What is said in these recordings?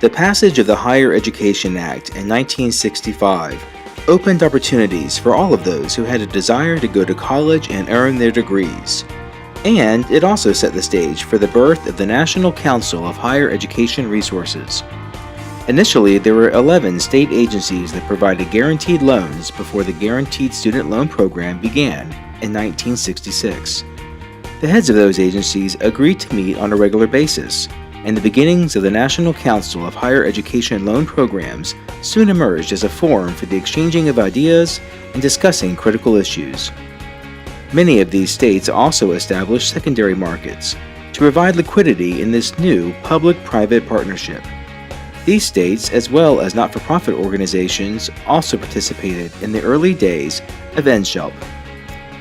The passage of the Higher Education Act in 1965 opened opportunities for all of those who had a desire to go to college and earn their degrees. And it also set the stage for the birth of the National Council of Higher Education Resources. Initially, there were 11 state agencies that provided guaranteed loans before the Guaranteed Student Loan Program began in 1966. The heads of those agencies agreed to meet on a regular basis, and the beginnings of the National Council of Higher Education Loan Programs soon emerged as a forum for the exchanging of ideas and discussing critical issues. Many of these states also established secondary markets to provide liquidity in this new public-private partnership. These states, as well as not-for-profit organizations, also participated in the early days of NCHER.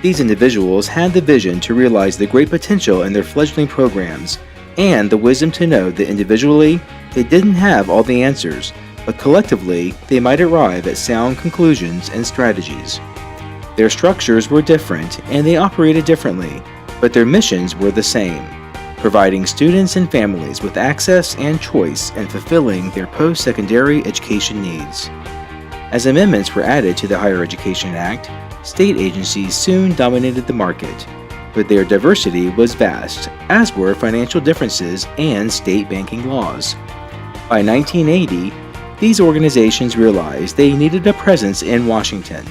These individuals had the vision to realize the great potential in their fledgling programs and the wisdom to know that individually they didn't have all the answers, but collectively they might arrive at sound conclusions and strategies. Their structures were different and they operated differently, but their missions were the same: providing students and families with access and choice in fulfilling their post-secondary education needs. As amendments were added to the Higher Education Act, state agencies soon dominated the market, but their diversity was vast, as were financial differences and state banking laws. By 1980, these organizations realized they needed a presence in Washington,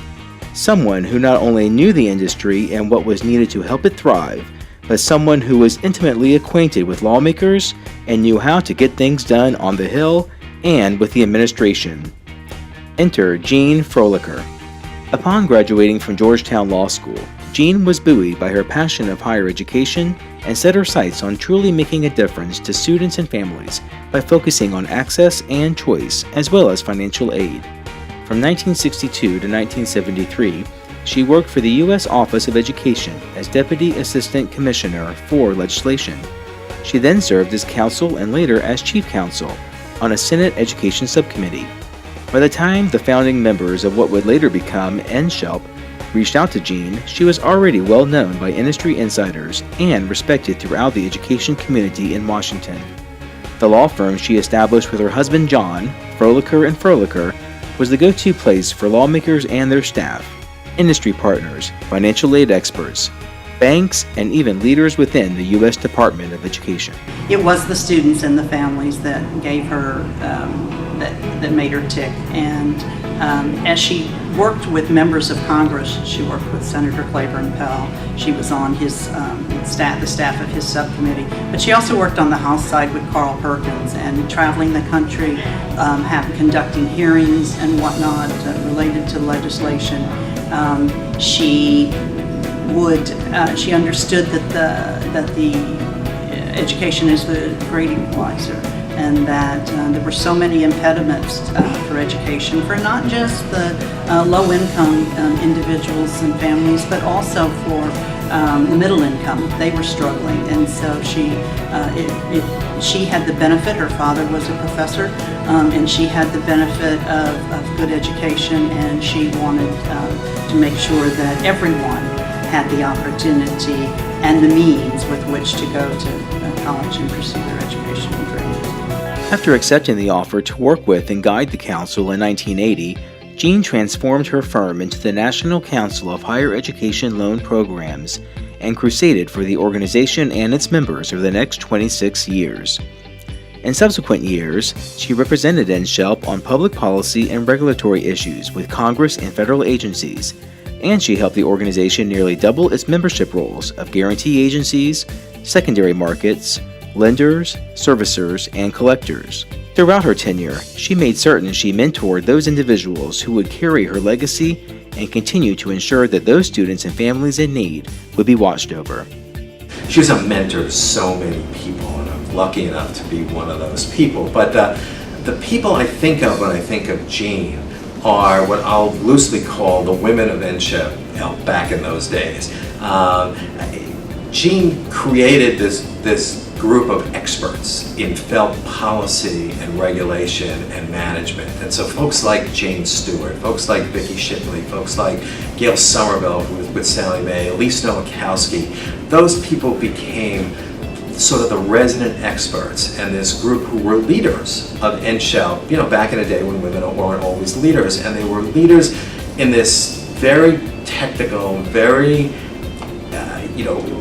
someone who not only knew the industry and what was needed to help it thrive, but someone who was intimately acquainted with lawmakers and knew how to get things done on the Hill and with the administration. Enter Jean Frolicker. Upon graduating from Georgetown Law School, Jean was buoyed by her passion of higher education and set her sights on truly making a difference to students and families by focusing on access and choice as well as financial aid. From 1962 to 1973, she worked for the U.S. Office of Education as Deputy Assistant Commissioner for Legislation. She then served as counsel and later as chief counsel on a Senate Education Subcommittee. By the time the founding members of what would later become NCHER reached out to Jean, she was already well known by industry insiders and respected throughout the education community in Washington. The law firm she established with her husband John, Frolicker & Frolicker, was the go-to place for lawmakers and their staff, industry partners, financial aid experts, banks, and even leaders within the U.S. Department of Education. It was the students and the families that gave her, that made her tick. And as she worked with members of Congress, she worked with Senator Claiborne Pell. She was on his the staff of his subcommittee, but she also worked on the House side with Carl Perkins and traveling the country, conducting hearings and whatnot related to legislation. She understood that the education is the great equalizer, and that there were so many impediments for education for not just the low-income individuals and families, but also for the middle income. They were struggling, and so she had the benefit. Her father was a professor, and she had the benefit of good education, and she wanted to make sure that everyone had the opportunity and the means with which to go to college and pursue their educational dreams. After accepting the offer to work with and guide the council in 1980, Jean transformed her firm into the National Council of Higher Education Loan Programs and crusaded for the organization and its members over the next 26 years. In subsequent years, she represented NCHER on public policy and regulatory issues with Congress and federal agencies, and she helped the organization nearly double its membership roles of guarantee agencies, secondary markets, lenders, servicers, and collectors. Throughout her tenure, she made certain she mentored those individuals who would carry her legacy and continue to ensure that those students and families in need would be watched over. She was a mentor to so many people, and I'm lucky enough to be one of those people. But the people I think of when I think of Jean are what I'll loosely call the women of NCHER back in those days. Jean created this group of experts in FFELP policy and regulation and management. And so folks like Jane Stewart, folks like Vicki Shipley, folks like Gail Somerville, who was with Sally Mae, Elise Nowakowski, those people became sort of the resident experts and this group who were leaders of NCHER, back in a day when women weren't always leaders, and they were leaders in this very technical, very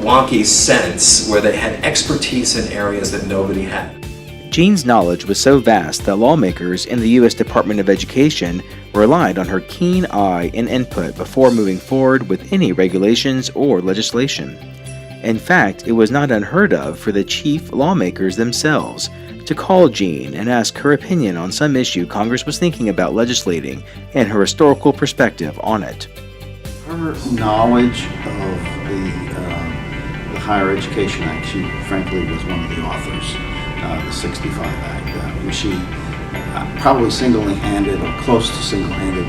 wonky sense where they had expertise in areas that nobody had. Jean's knowledge was so vast that lawmakers in the U.S. Department of Education relied on her keen eye and input before moving forward with any regulations or legislation. In fact, it was not unheard of for the chief lawmakers themselves to call Jean and ask her opinion on some issue Congress was thinking about legislating and her historical perspective on it. Her knowledge of the Higher Education Act, she frankly was one of the authors, the 65 Act. She probably single-handed or close to single-handed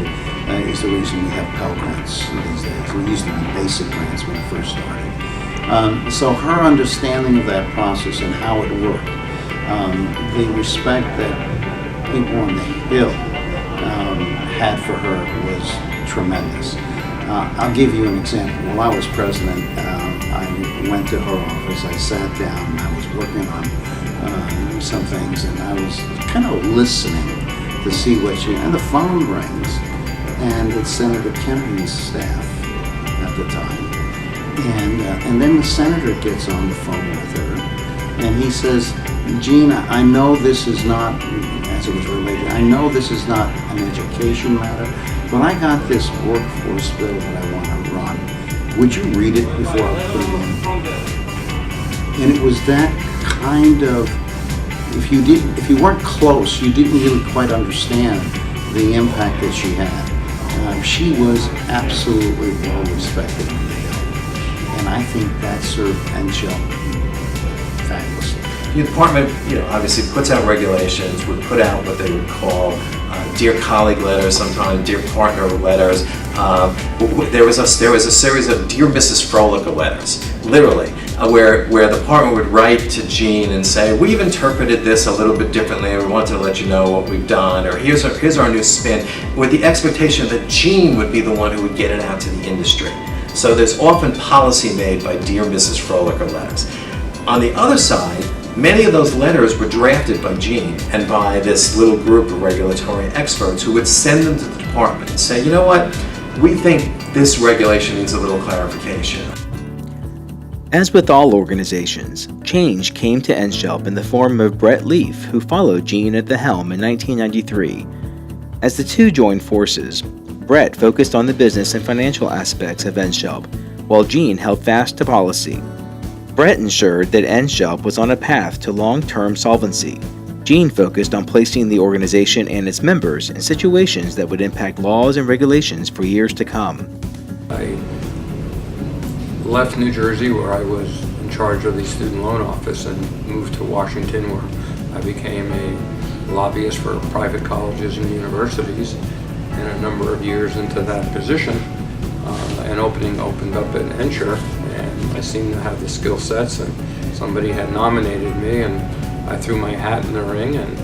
is the reason we have Pell Grants these days. We used to be basic grants when it first started. So her understanding of that process and how it worked, the respect that people on the Hill had for her was tremendous. I'll give you an example. While I was president, I went to her office, I sat down, I was working on some things, and I was kind of listening to see what and the phone rings, and it's Senator Kennedy's staff at the time. And then the senator gets on the phone with her, and he says, Gina, I know this is not, as it was related, I know this is not an education matter, but I got this workforce bill that I want to run. Would you read it before I put it in? And it was that kind of, if you weren't close, you didn't really quite understand the impact that she had. She was absolutely well respected in the Hill, and I think that served NCHER fabulously. The department, obviously puts out regulations, would put out what they would call dear colleague letters, sometimes dear partner letters. There was a series of dear Mrs. Frolica letters, literally, where the department would write to Jean and say, we've interpreted this a little bit differently, and we wanted to let you know what we've done, or here's our new spin, with the expectation that Jean would be the one who would get it out to the industry. So there's often policy made by dear Mrs. Frolica letters. On the other side, many of those letters were drafted by Jean and by this little group of regulatory experts who would send them to the department and say, you know what, we think this regulation needs a little clarification. As with all organizations, change came to NCHER in the form of Brett Leaf, who followed Jean at the helm in 1993. As the two joined forces, Brett focused on the business and financial aspects of NCHER, while Jean held fast to policy. Brett ensured that NCHER was on a path to long-term solvency. Jean focused on placing the organization and its members in situations that would impact laws and regulations for years to come. I left New Jersey, where I was in charge of the student loan office, and moved to Washington, where I became a lobbyist for private colleges and universities. And a number of years into that position, an opening opened up at NCHER, and I seemed to have the skill sets, and somebody had nominated me, and I threw my hat in the ring, and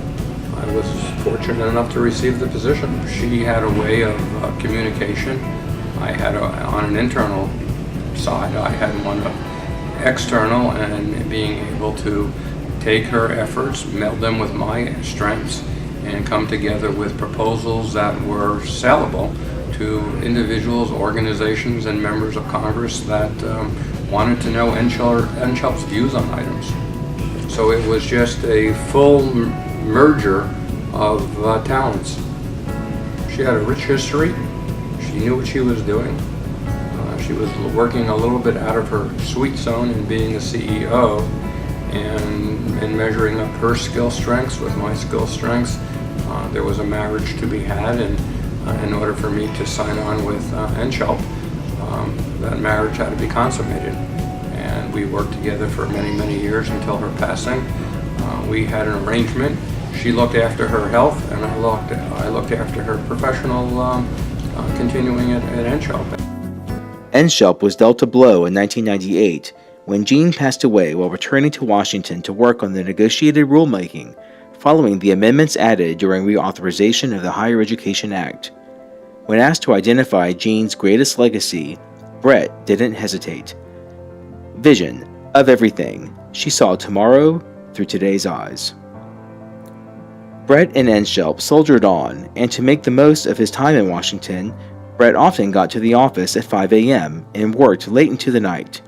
I was fortunate enough to receive the position. She had a way of communication. I had on an internal side, I had one external, and being able to take her efforts, meld them with my strengths, and come together with proposals that were sellable to individuals, organizations, and members of Congress that wanted to know NCHER's views on items. So it was just a full merger of talents. She had a rich history. She knew what she was doing. She was working a little bit out of her sweet zone in being a CEO, and measuring up her skill strengths with my skill strengths. There was a marriage to be had, and in order for me to sign on with NCHER, that marriage had to be consummated. And we worked together for many, many years until her passing. We had an arrangement. She looked after her health, and I looked after her professional continuing at NCHER. NCHER was dealt a blow in 1998 when Jean passed away while returning to Washington to work on the negotiated rulemaking following the amendments added during reauthorization of the Higher Education Act. When asked to identify Jean's greatest legacy, Brett didn't hesitate. Vision of everything, She saw tomorrow through today's eyes. Brett and NCHER soldiered on, and to make the most of his time in Washington, Brett often got to the office at 5 a.m. and worked late into the night.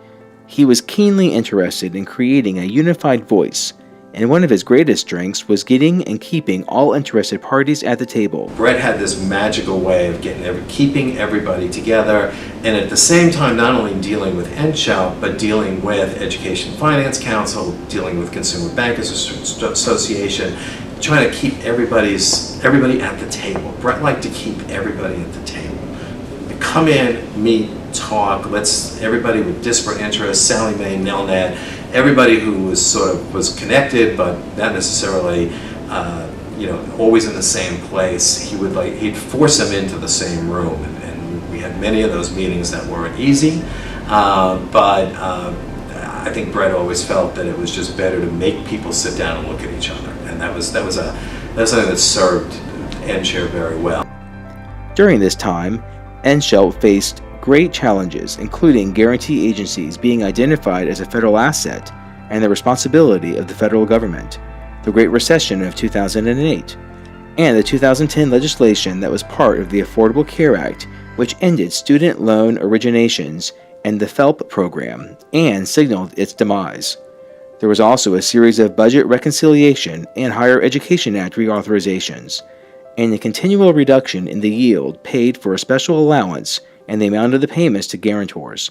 He was keenly interested in creating a unified voice, and one of his greatest strengths was getting and keeping all interested parties at the table. Brett had this magical way of keeping everybody together, and at the same time not only dealing with NCHER, but dealing with Education Finance Council, dealing with Consumer Bankers Association, trying to keep everybody at the table. Brett liked to keep everybody at the table. Come in, meet, talk, everybody with disparate interests, Sally Mae, Nelnet, everybody who was connected but not necessarily always in the same place. He'd force them into the same room, and we had many of those meetings that weren't easy, but I think Brett always felt that it was just better to make people sit down and look at each other, and that was something that served NCHER very well. During this time, NCHER faced great challenges, including guarantee agencies being identified as a federal asset and the responsibility of the federal government, the Great Recession of 2008, and the 2010 legislation that was part of the Affordable Care Act, which ended student loan originations and the FELP program and signaled its demise. There was also a series of budget reconciliation and Higher Education Act reauthorizations, and a continual reduction in the yield paid for a special allowance and the amount of the payments to guarantors,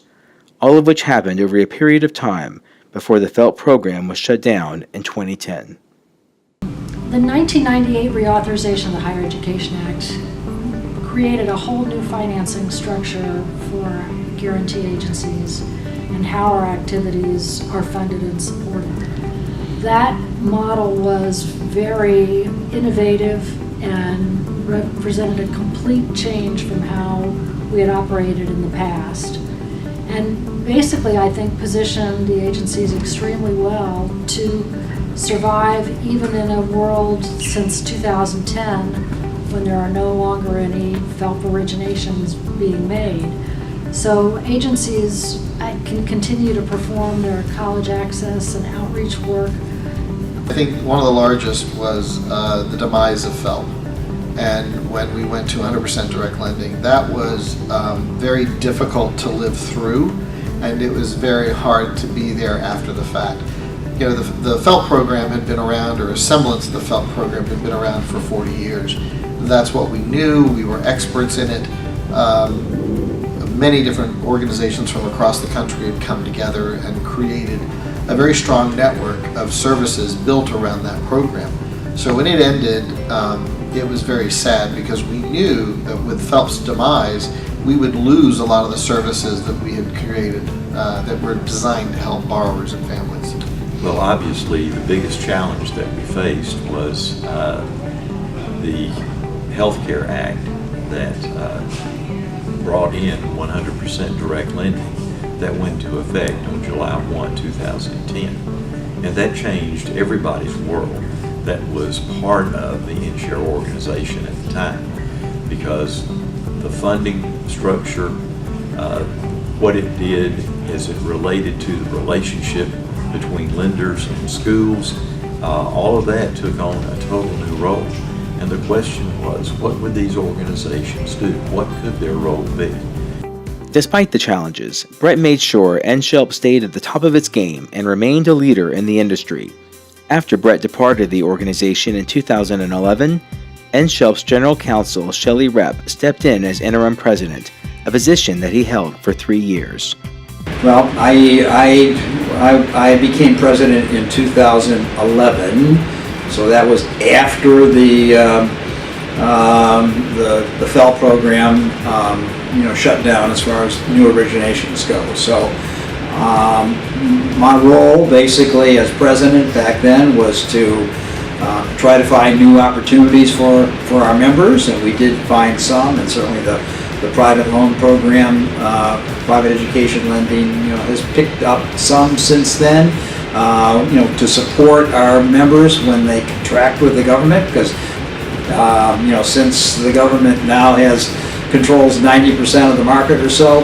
all of which happened over a period of time before the FELP program was shut down in 2010. The 1998 reauthorization of the Higher Education Act created a whole new financing structure for guarantee agencies and how our activities are funded and supported. That model was very innovative and represented a complete change from how we had operated in the past. And basically, I think, positioned the agencies extremely well to survive even in a world since 2010 when there are no longer any FELP originations being made. So agencies can continue to perform their college access and outreach work. I think one of the largest was the demise of FELP. And when we went to 100% direct lending, that was very difficult to live through, and it was very hard to be there after the fact. You know, the FELP program had been around, or a semblance of the FELP program had been around for 40 years. That's what we knew. We were experts in it. Many different organizations from across the country had come together and created a very strong network of services built around that program. So when it ended, it was very sad because we knew that with FELP's demise, we would lose a lot of the services that we had created that were designed to help borrowers and families. Well, obviously, the biggest challenge that we faced was the Healthcare Act that brought in 100% direct lending that went into effect on July 1, 2010. And that changed everybody's world that was part of the NCHER organization at the time, because the funding structure, what it did is it related to the relationship between lenders and schools. All of that took on a total new role. And the question was, what would these organizations do? What could their role be? Despite the challenges, Brett made sure NCHER stayed at the top of its game and remained a leader in the industry. After Brett departed the organization in 2011, NCHER's General Counsel Shelley Repp stepped in as interim president, a position that he held for 3 years. Well, I became president in 2011, so that was after the FEL program, shut down as far as new originations go. So my role, basically, as president back then was to try to find new opportunities for our members, and we did find some, and certainly the private loan program, private education lending, has picked up some since then, to support our members when they contract with the government, because, since the government now controls 90% of the market or so,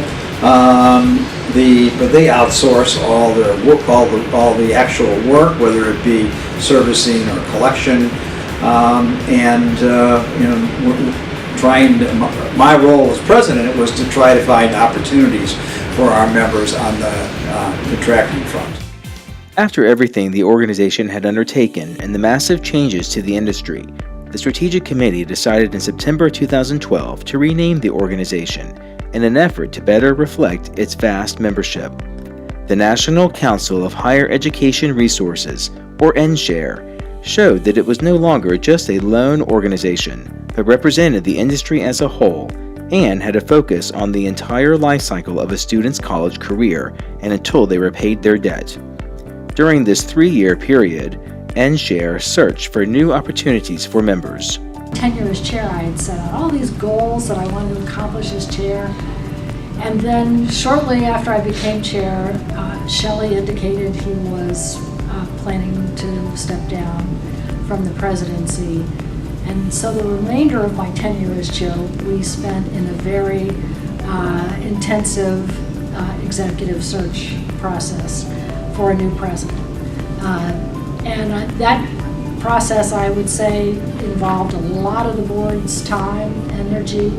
but they outsource all their work, all the actual work, whether it be servicing or collection, my role as president was to try to find opportunities for our members on the contracting front. After everything the organization had undertaken and the massive changes to the industry, the Strategic Committee decided in September 2012 to rename the organization in an effort to better reflect its vast membership. The National Council of Higher Education Resources, or NCHER, showed that it was no longer just a lone organization, but represented the industry as a whole and had a focus on the entire life cycle of a student's college career and until they repaid their debt. During this 3-year period, NCHER searched for new opportunities for members. Tenure as chair, I had set out all these goals that I wanted to accomplish as chair. And then shortly after I became chair, Shelley indicated he was planning to step down from the presidency. And so the remainder of my tenure as chair, we spent in a very intensive executive search process for a new president. That process, I would say, involved a lot of the board's time, energy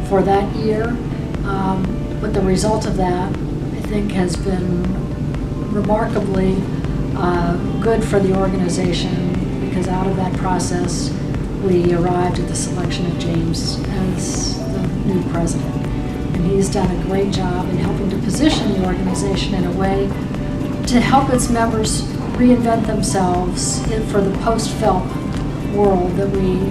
for that year. But the result of that, I think, has been remarkably good for the organization, because out of that process, we arrived at the selection of James as the new president. And he's done a great job in helping to position the organization in a way to help its members reinvent themselves for the post-Phelp world that we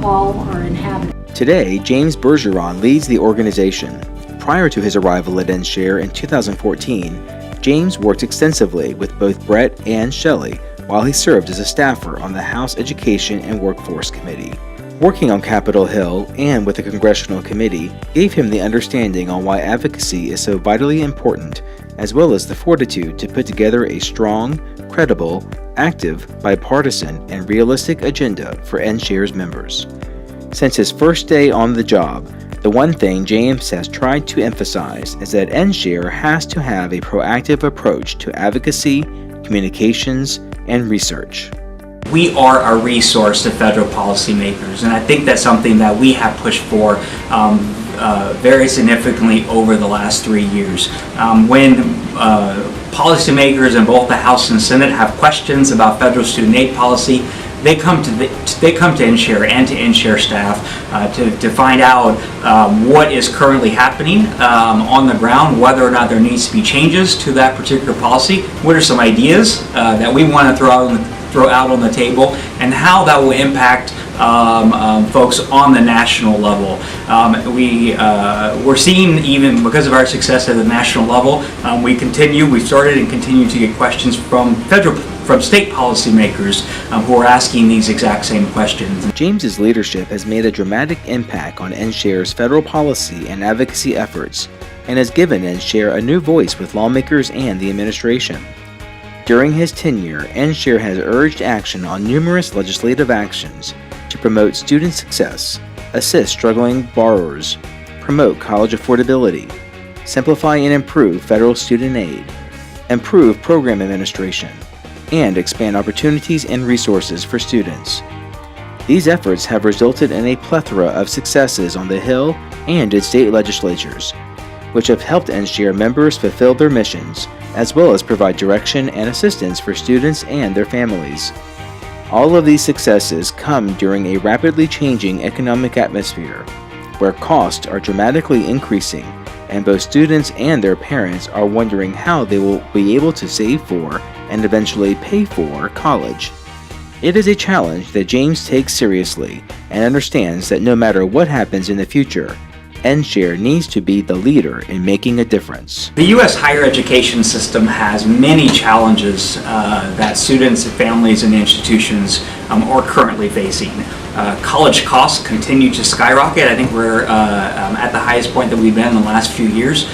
all are inhabiting. Today, James Bergeron leads the organization. Prior to his arrival at NCHER in 2014, James worked extensively with both Brett and Shelley while he served as a staffer on the House Education and Workforce Committee. Working on Capitol Hill and with the Congressional Committee gave him the understanding on why advocacy is so vitally important, as well as the fortitude to put together a strong, credible, active, bipartisan, and realistic agenda for NCHER's members. Since his first day on the job, the one thing James has tried to emphasize is that NCHER has to have a proactive approach to advocacy, communications, and research. We are a resource to federal policymakers, and I think that's something that we have pushed for very significantly over the last 3 years. When policymakers in both the House and Senate have questions about federal student aid policy, they come to NCHER and to NCHER staff to find out what is currently happening on the ground, whether or not there needs to be changes to that particular policy, what are some ideas that we want to throw out on the table, and how that will impact folks on the national level. We're seeing, even because of our success at the national level, we've started and continue to get questions from state policymakers who are asking these exact same questions. James's leadership has made a dramatic impact on NCHER's federal policy and advocacy efforts, and has given NCHER a new voice with lawmakers and the administration. During his tenure, NCHER has urged action on numerous legislative actions to promote student success, assist struggling borrowers, promote college affordability, simplify and improve federal student aid, improve program administration, and expand opportunities and resources for students. These efforts have resulted in a plethora of successes on the Hill and in state legislatures, which have helped NCHER members fulfill their missions, as well as provide direction and assistance for students and their families. All of these successes come during a rapidly changing economic atmosphere, where costs are dramatically increasing, and both students and their parents are wondering how they will be able to save for and eventually pay for college. It is a challenge that James takes seriously and understands that no matter what happens in the future, NCHER needs to be the leader in making a difference. The U.S. higher education system has many challenges that students, families, and institutions are currently facing. College costs continue to skyrocket. I think we're at the highest point that we've been in the last few years.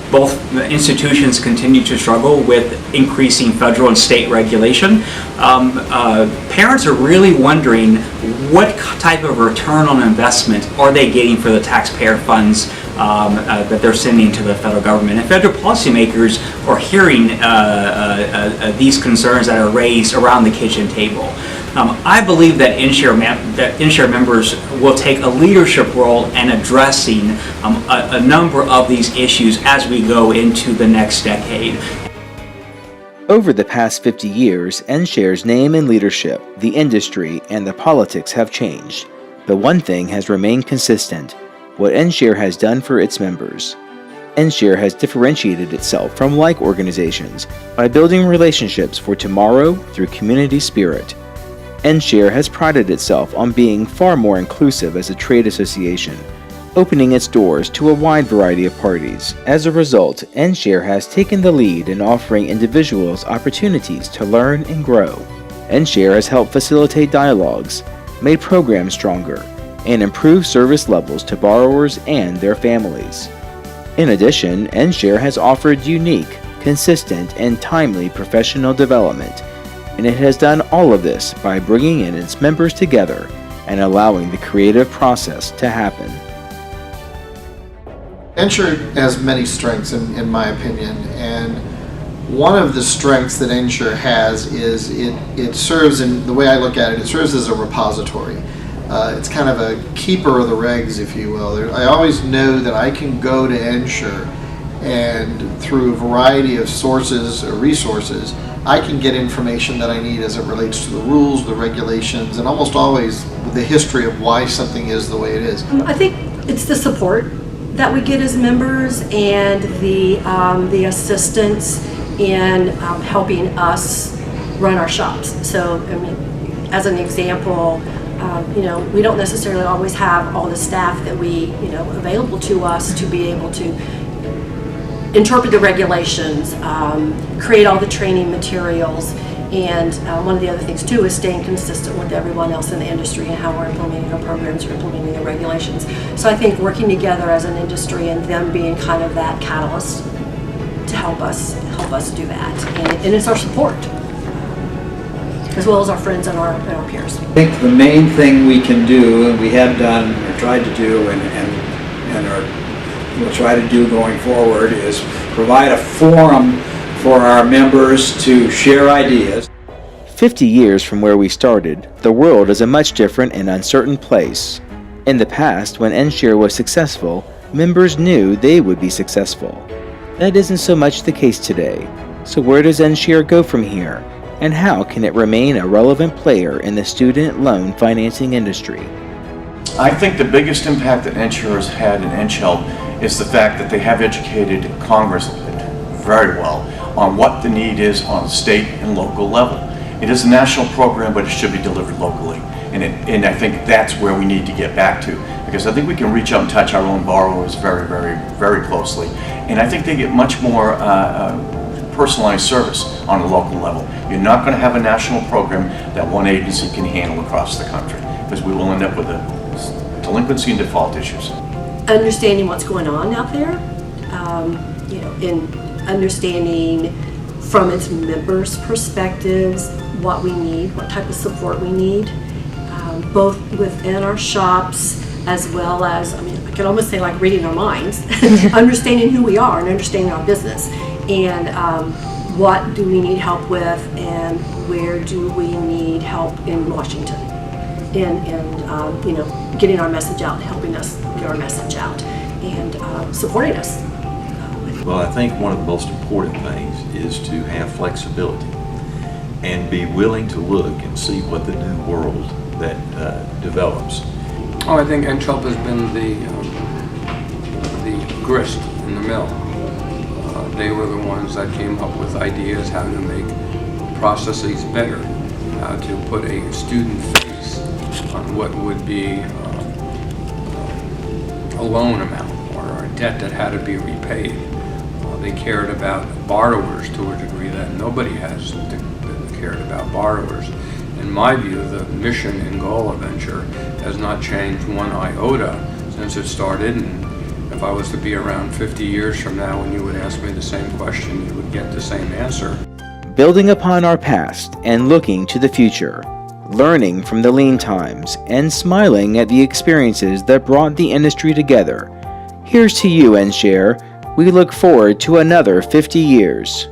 Both institutions continue to struggle with increasing federal and state regulation. Parents are really wondering what type of return on investment are they getting for the taxpayer funds that they're sending to the federal government. And federal policymakers are hearing these concerns that are raised around the kitchen table. I believe that NCHER members will take a leadership role in addressing a number of these issues as we go into the next decade. Over the past 50 years, NCHER's name and leadership, the industry, and the politics have changed. But one thing has remained consistent: what NCHER has done for its members. NCHER has differentiated itself from like organizations by building relationships for tomorrow through community spirit. NCHER has prided itself on being far more inclusive as a trade association, opening its doors to a wide variety of parties. As a result, NCHER has taken the lead in offering individuals opportunities to learn and grow. NCHER has helped facilitate dialogues, made programs stronger, and improved service levels to borrowers and their families. In addition, NCHER has offered unique, consistent, and timely professional development, and it has done all of this by bringing in its members together and allowing the creative process to happen. NCHER has many strengths in my opinion, and one of the strengths that NCHER has is it serves, in the way I look at it, it serves as a repository. It's kind of a keeper of the regs, if you will. I always know that I can go to NCHER and through a variety of sources or resources, I can get information that I need as it relates to the rules, the regulations, and almost always the history of why something is the way it is. I think it's the support that we get as members and the assistance in helping us run our shops. So, I mean, as an example, we don't necessarily always have all the staff that we, available to us to be able to interpret the regulations, create all the training materials, and one of the other things too is staying consistent with everyone else in the industry and how we're implementing our programs or implementing the regulations. So I think working together as an industry and them being kind of that catalyst to help us do that, and it's our support, as well as our friends and our peers. I think the main thing we can do, and we have done or tried to do, we'll try to do going forward, is provide a forum for our members to share ideas. 50 years from where we started, the world is a much different and uncertain place. In the past, when NCHER was successful, members knew they would be successful. That isn't so much the case today. So where does NCHER go from here? And how can it remain a relevant player in the student loan financing industry? I think the biggest impact that NCHER has had in NCHEL is the fact that they have educated Congress very well on what the need is on a state and local level. It is a national program, but it should be delivered locally. And I think that's where we need to get back to, because I think we can reach out and touch our own borrowers very, very, very closely. And I think they get much more personalized service on a local level. You're not going to have a national program that one agency can handle across the country, because we will end up with a delinquency and default issues. Understanding what's going on out there, in understanding from its members' perspectives what we need, what type of support we need, both within our shops as well as, I could almost say like reading our minds, understanding who we are and understanding our business, and what do we need help with and where do we need help in Washington, and getting our message out, helping us get our message out, and supporting us. Well, I think one of the most important things is to have flexibility and be willing to look and see what the new world that develops. Oh, I think NCHER has been the grist in the mill. They were the ones that came up with ideas how to make processes better, how to put a student face on what would be a loan amount or a debt that had to be repaid. They cared about borrowers to a degree that nobody has cared about borrowers. In my view, the mission and goal of NCHER has not changed one iota since it started, and if I was to be around 50 years from now when you would ask me the same question, you would get the same answer. Building upon our past and looking to the future, learning from the lean times and smiling at the experiences that brought the industry together, Here's to you, NCHER. We look forward to another 50 years.